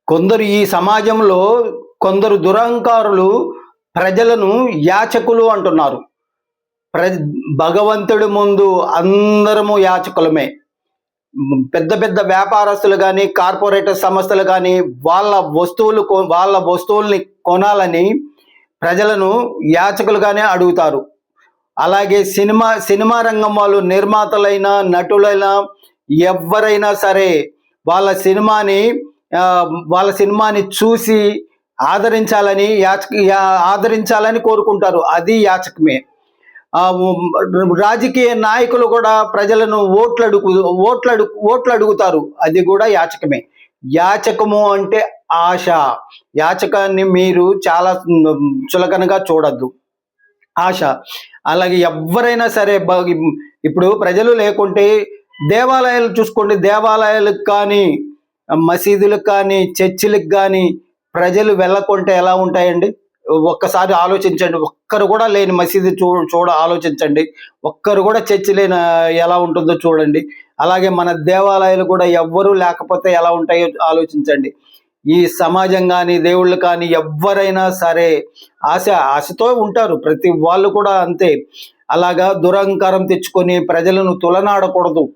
కొందరు ఈ సమాజంలో కొందరు దురహంకారులు ప్రజలను యాచకులు అంటున్నారు. ప్ర భగవంతుడి ముందు అందరము యాచకులమే. పెద్ద పెద్ద వ్యాపారస్తులు కానీ, కార్పొరేటర్ సంస్థలు కానీ వాళ్ళ వస్తువుల్ని కొనాలని ప్రజలను యాచకులుగానే అడుగుతారు. అలాగే సినిమా రంగం వాళ్ళు నిర్మాతలైన, నటులైనా ఎవరైనా సరే వాళ్ళ సినిమాని వాళ్ళ సినిమాని చూసి ఆదరించాలని కోరుకుంటారు. అది యాచకమే. రాజకీయ నాయకులు కూడా ప్రజలను ఓట్లు అడుగుతారు. అది కూడా యాచకమే. యాచకము అంటే ఆశ. యాచకాన్ని మీరు చాలా చులకనగా చూడద్దు. ఆశ. అలాగే ఎవరైనా సరే ఇప్పుడు ప్రజలు లేకుంటే దేవాలయాలు చూసుకోండి. దేవాలయాలకు కానీ, మసీదులకు కానీ, చర్చిలకు కానీ ప్రజలు వెళ్ళకుంటే ఎలా ఉంటాయండి? ఒక్కసారి ఆలోచించండి. ఒక్కరు కూడా లేని మసీదు ఆలోచించండి. ఒక్కరు కూడా చర్చి లేని ఎలా ఉంటుందో చూడండి. అలాగే మన దేవాలయాలు కూడా ఎవ్వరూ లేకపోతే ఎలా ఉంటాయో ఆలోచించండి. ఈ సమాజం కానీ, దేవుళ్ళు కానీ ఎవ్వరైనా సరే ఆశతో ఉంటారు. ప్రతి వాళ్ళు కూడా అంతే. అలాగా దురహంకారం తెచ్చుకొని ప్రజలను తులనాడకూడదు.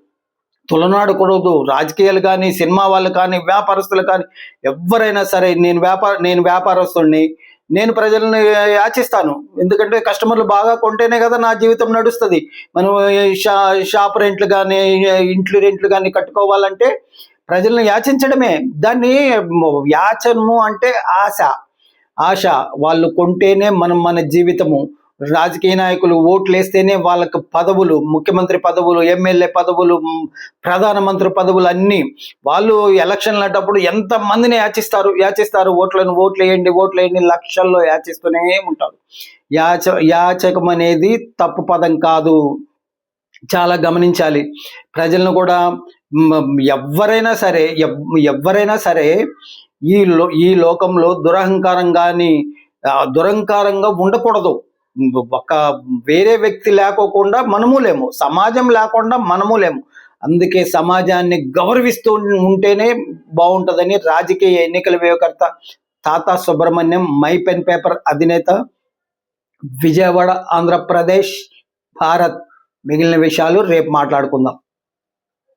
రాజకీయాలు కానీ, సినిమా వాళ్ళు కానీ, వ్యాపారస్తులు కానీ ఎవరైనా సరే నేను వ్యాపారస్తుడిని. నేను ప్రజలను యాచిస్తాను. ఎందుకంటే కస్టమర్లు బాగా కొంటేనే కదా నా జీవితం నడుస్తుంది. మనం షాప్ రెంట్లు కానీ, ఇంట్లో రెంట్లు కానీ కట్టుకోవాలంటే ప్రజలను యాచించడమే. దాన్ని యాచనము అంటే ఆశ. వాళ్ళు కొంటేనే మన జీవితము. రాజకీయ నాయకులు ఓట్లు వేస్తేనే వాళ్ళకు పదవులు, ముఖ్యమంత్రి పదవులు, ఎమ్మెల్యే పదవులు, ప్రధానమంత్రి పదవులు అన్నీ. వాళ్ళు ఎలక్షన్లు అన్నప్పుడు ఎంత మందిని యాచిస్తారు. ఓట్లు వేయండి లక్షల్లో యాచిస్తూనే ఉంటారు. యాచకం అనేది తప్పు పదం కాదు. చాలా గమనించాలి. ప్రజలను కూడా ఎవరైనా సరే ఈ లోకంలో దురహంకారంగా ఉండకూడదు. ఒక వేరే వ్యక్తి లేకోకుండా మనము లేము. సమాజం లేకుండా మనము లేము. అందుకే సమాజాన్ని గౌరవిస్తూ ఉంటేనే బాగుంటుందని రాజకీయ ఎన్నికల వ్యూహకర్త తాతా సుబ్రహ్మణ్యం, మై పెన్ పేపర్ అధినేత, విజయవాడ, ఆంధ్రప్రదేశ్, భారత్. మిగిలిన విషయాలు రేపు మాట్లాడుకుందాం.